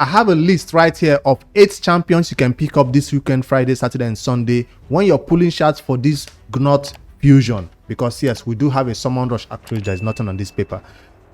I have a list right here of 8 champions you can pick up this weekend, Friday, Saturday, and Sunday, when you're pulling shards for this Gnut Fusion. Because yes, we do have a summon rush. Actually, there's nothing on this paper.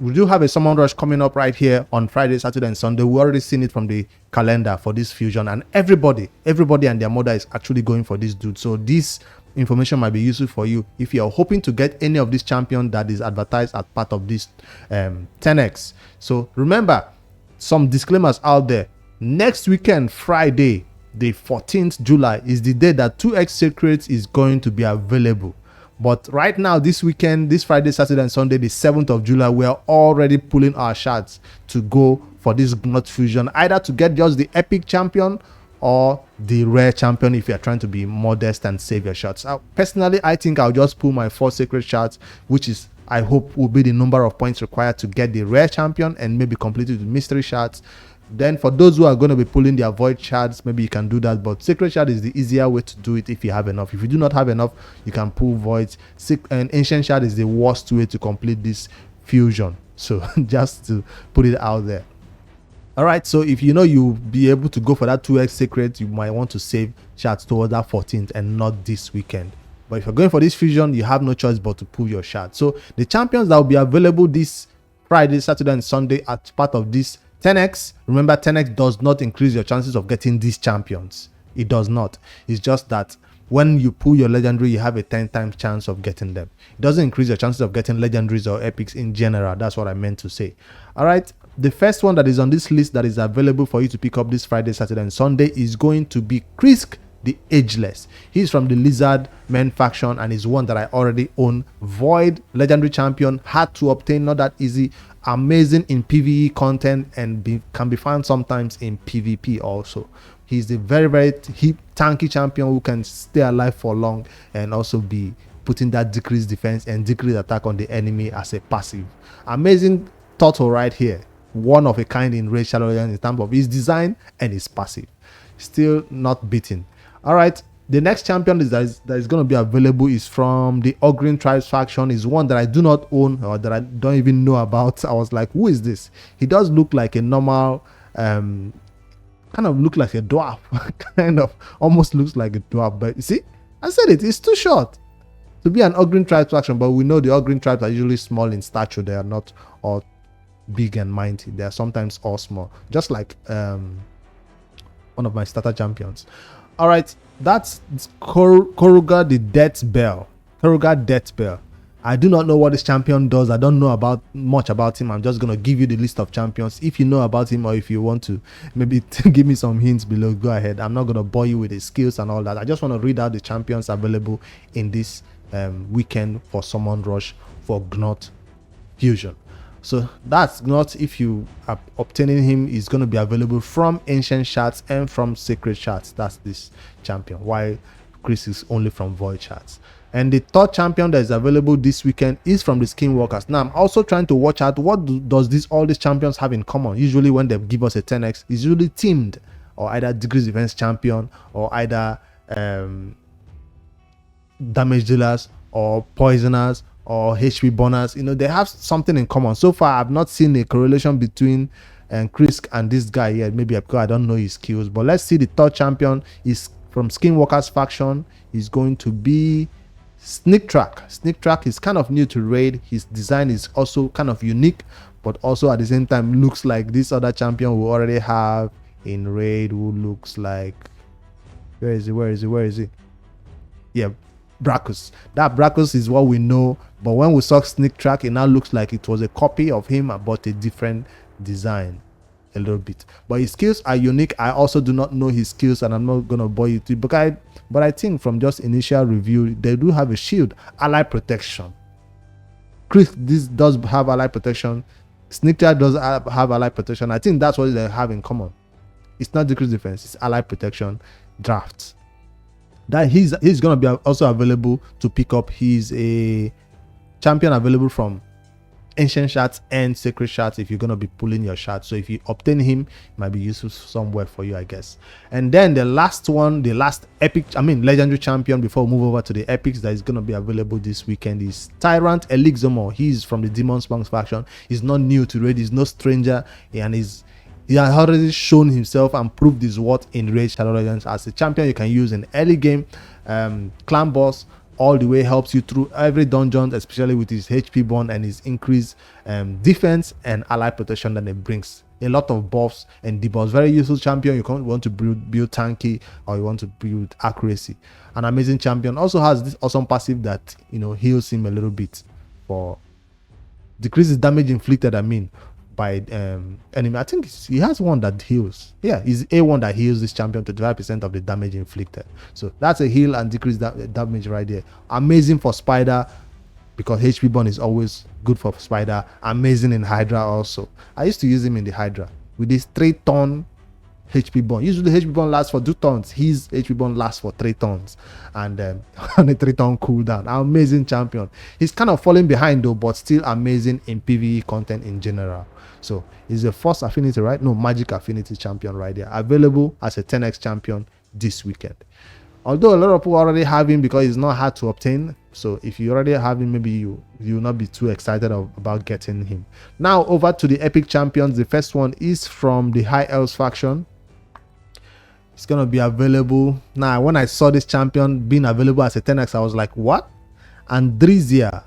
We do have a summon rush coming up right here on Friday, Saturday, and Sunday. We already seen it from the calendar for this fusion, and everybody and their mother is actually going for this dude. So this information might be useful for you if you're hoping to get any of this champion that is advertised as part of this 10x. So remember, some disclaimers out there. Next weekend, Friday, the 14th July, is the day that 2x secrets is going to be available. But right now, this weekend, this Friday, Saturday, and Sunday, the 7th of July, we are already pulling our shards to go for this Gnut Fusion, either to get just the epic champion or the rare champion if you're trying to be modest and save your shards. Personally, I think I'll just pull my 4 sacred shards, which is, I hope, will be the number of points required to get the rare champion, and maybe complete it with mystery shards. Then for those who are going to be pulling their void shards, maybe you can do that, but sacred shard is the easier way to do it if you have enough. If you do not have enough, you can pull voids, and ancient shard is the worst way to complete this fusion. So just to put it out there. All right, so if you know you'll be able to go for that 2x secret, you might want to save shards towards that 14th and not this weekend. But if you're going for this fusion, you have no choice but to pull your shard. So the champions that will be available this Friday, Saturday, and Sunday as part of this 10x. Remember, 10x does not increase your chances of getting these champions. It does not. It's just that when you pull your legendary, you have a 10 times chance of getting them. It doesn't increase your chances of getting legendaries or epics in general. That's what I meant to say. All right. The first one that is on this list that is available for you to pick up this Friday, Saturday, and Sunday is going to be Krisk the Ageless. He's from the Lizard Men faction and is one that I already own. Void legendary champion, hard to obtain, not that easy. Amazing in PvE content and can be found sometimes in PvP also. He's a very tanky champion who can stay alive for long and also be putting that decreased defense and decreased attack on the enemy as a passive. Amazing turtle right here. One of a kind in Raid Shadow Legends in terms of his design and his passive. Still not beaten. All right, the next champion that is going to be available is from the Ogryn Tribes faction. Is one that I do not own or that I don't even know about. I was like, who is this? He does look like a normal, kind of look like a dwarf. Kind of almost looks like a dwarf. But you see, I said it's too short to be an Ogryn Tribes faction. But we know the Ogryn Tribes are usually small in stature. They are not all big and mighty. They are sometimes all small. Just like one of my starter champions. All right, that's Korugar the Death-Bell. Korugar Death-Bell. I do not know what this champion does. I don't know much about him. I'm just going to give you the list of champions. If you know about him or if you want to maybe give me some hints below, go ahead. I'm not going to bore you with his skills and all that. I just want to read out the champions available in this weekend for Summon Rush for Gnut Fusion. So that's Gnut. If you are obtaining him, is going to be available from ancient shards and from sacred shards. That's this champion. While Krisk is only from void shards. And the third champion that is available this weekend is from the Skinworkers. Now I'm also trying to watch out what does all these champions have in common. Usually when they give us a 10x, it's usually teamed or either decreased defense champion or either damage dealers or poisoners or HP burners. You know, they have something in common. So far I've not seen a correlation between Krisk and this guy yet. Maybe because I don't know his skills. But let's see. The third champion is from Skinworkers faction. Is going to be Sniktraak. Sniktraak is kind of new to Raid. His design is also kind of unique, but also at the same time looks like this other champion we already have in Raid, who looks like, where is he? Yeah, Brackus. That Brackus is what we know, but when we saw Sniktraak, it now looks like it was a copy of him but a different design a little bit. But his skills are unique. I also do not know his skills, and I'm not gonna bore you to, but I think from just initial review, they do have a shield, ally protection. This does have ally protection. Sniktraak does have ally protection. I think that's what they have in common. It's not decreased defense, it's ally protection, drafts. That he's gonna be also available to pick up. He's a champion available from ancient shards and sacred shards if you're going to be pulling your shards. So if you obtain him, it might be useful somewhere for you, I guess. And then the last one, the last legendary champion before we move over to the epics that is going to be available this weekend is Tyrant Elixir. He's from the Demon Spunks faction. He's not new to Raid, he's no stranger, and He has already shown himself and proved his worth in Raid Shadow Legends as a champion you can use in early game, clan boss, all the way helps you through every dungeon, especially with his HP bond and his increased defense and ally protection that it brings. A lot of buffs and debuffs. Very useful champion. You want to build tanky, or you want to build accuracy. An amazing champion. Also has this awesome passive that heals him a little bit for decreases damage inflicted. I mean, by enemy. I think he has one that heals. Yeah, he's A1 that heals this champion to 25% of the damage inflicted. So that's a heal and decrease damage right there. Amazing for Spider, because HP burn is always good for Spider. Amazing in Hydra also. I used to use him in the Hydra with this 3-turn HP burn. Usually HP burn lasts for 2 turns. His HP burn lasts for 3 turns, and on a 3-turn cooldown. Amazing champion. He's kind of falling behind though, but still amazing in PvE content in general. So he's the first affinity, right? No, magic affinity champion right there. Available as a 10x champion this weekend. Although a lot of people already have him because it's not hard to obtain. So if you already have him, maybe you will not be too excited about getting him. Now over to the epic champions. The first one is from the High Elves faction. It's gonna be available. Now when I saw this champion being available as a 10x, I was like, what? Andryssia.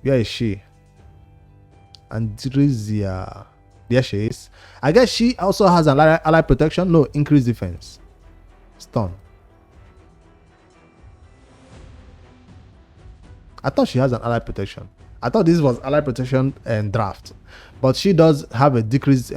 Where is she? Andryssia. There she is. I guess she also has an ally protection. No, increased defense. Stun. I thought she has an ally protection. I thought this was ally protection and draft, but she does have a decreased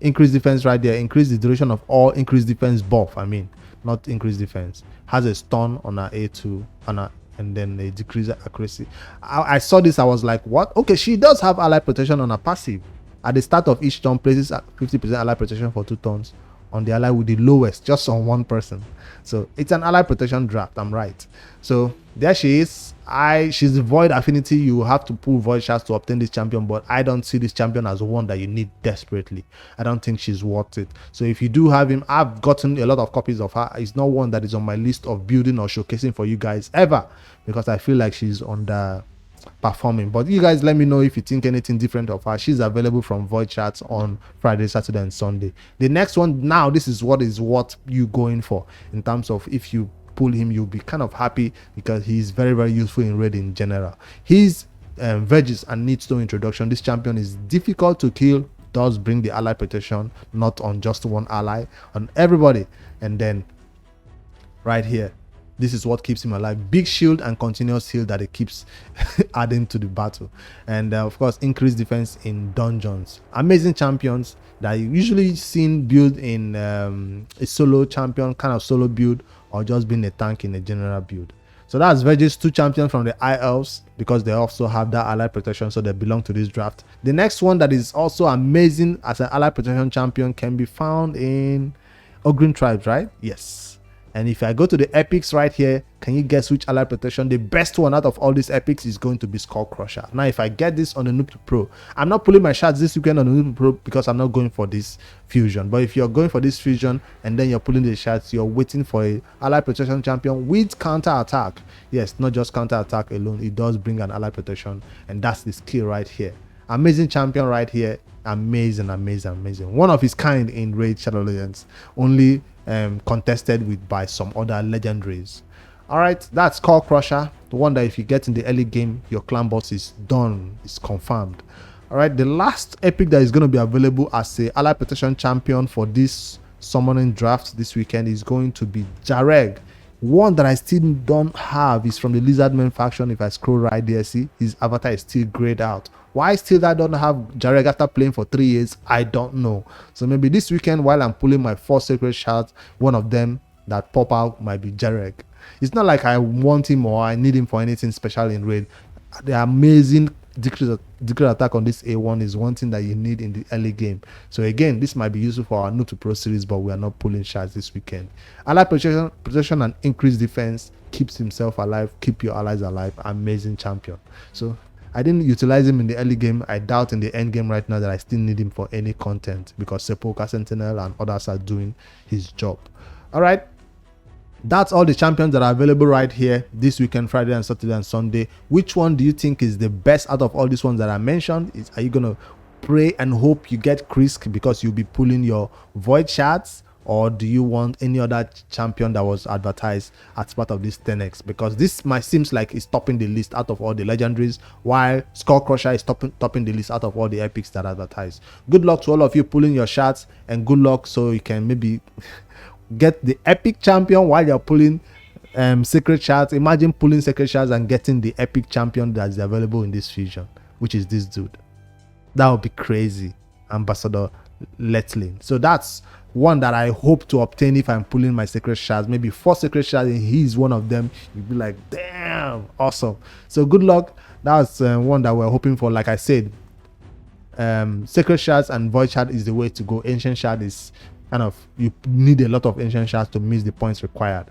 increased defense right there. Increase the duration of all increased defense buff. I mean, not increased defense. Has a stun on her A2 and then a decreased accuracy. I saw this. I was like, what? Okay, she does have ally protection on her passive. At the start of each turn, places 50% ally protection for 2 turns on the ally with the lowest, just on 1 person. So it's an ally protection draft. I'm right. So there she is. She's the void affinity. You have to pull void shards to obtain this champion, but I don't see this champion as one that you need desperately. I don't think she's worth it. So if you do have him, I've gotten a lot of copies of her. It's not one that is on my list of building or showcasing for you guys ever, because I feel like she's underperforming. But you guys let me know if you think anything different of her. She's available from void shards on Friday, Saturday and Sunday. The next one, now this is what you going for in terms of if you pull him, you'll be kind of happy because he's very, very useful in raid in general. He's Vergis and needs no introduction. This champion is difficult to kill, does bring the ally protection, not on just one ally, on everybody. And then right here, this is what keeps him alive. Big shield and continuous heal that it keeps adding to the battle. And of course, increased defense in dungeons. Amazing champions that you usually seen build in a solo champion, kind of solo build, or just being a tank in a general build. So that's Vergis, 2 champions from the High Elves, because they also have that ally protection, so they belong to this draft. The next one that is also amazing as an ally protection champion can be found in Ogrin tribes, right? Yes. And if I go to the epics right here, can you guess which ally protection? The best one out of all these epics is going to be Skullcrusher. Now, if I get this on the Gnut Pro, I'm not pulling my shards this weekend on the Gnut Pro because I'm not going for this fusion. But if you're going for this fusion and then you're pulling the shards, you're waiting for a ally protection champion with counter attack. Yes, not just counter attack alone. It does bring an ally protection, and that's the skill right here. Amazing champion right here. Amazing, amazing, amazing. One of his kind in Raid Shadow Legends. Only contested with by some other legendaries. All right, that's Skullcrusher, the one that if you get in the early game, your clan boss is done, is confirmed. All right, the last epic that is going to be available as a ally protection champion for this summoning draft this weekend is going to be Jareg. One that I still don't have is from the Lizardman faction. If I scroll right there, see his avatar is still grayed out. Why still I don't have Jareg after playing for 3 years? I don't know. So maybe this weekend while I'm pulling my 4 sacred shards, one of them that pop out might be Jareg. It's not like I want him or I need him for anything special in raid. The amazing decrease attack on this A1 is one thing that you need in the early game. So again, this might be useful for our Gnut Pro series, but we are not pulling shards this weekend. Ally protection and increased defense, keeps himself alive, keep your allies alive. Amazing champion. So I didn't utilize him in the early game. I doubt in the end game right now that I still need him for any content because Sepulchre Sentinel and others are doing his job. All right, that's all the champions that are available right here this weekend, Friday and Saturday and Sunday. Which one do you think is the best out of all these ones that I mentioned? Are you gonna pray and hope you get Krisk because you'll be pulling your void shards, or do you want any other champion that was advertised as part of this 10x? Because this might seems like it's topping the list out of all the legendaries, while Skullcrusher is topping the list out of all the epics that are advertised. Good luck to all of you pulling your shards, and good luck so you can maybe get the epic champion while you're pulling secret shards. Imagine pulling secret shards and getting the epic champion that's available in this fusion, which is this dude. That would be crazy, Ambassador Letlin. So that's one that I hope to obtain if I'm pulling my secret shards. Maybe 4 secret shards and he's one of them. You'd be like, damn, awesome. So good luck. That's one that we're hoping for. Like I said, secret shards and void shard is the way to go. Ancient shard is kind of, you need a lot of ancient shards to miss the points required.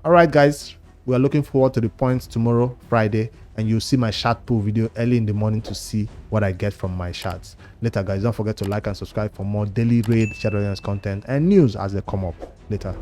All right, guys, we are looking forward to the points tomorrow, Friday, and you'll see my shard pool video early in the morning to see what I get from my shards. Later, guys, don't forget to like and subscribe for more daily raid, Shadow Legends content and news as they come up. Later.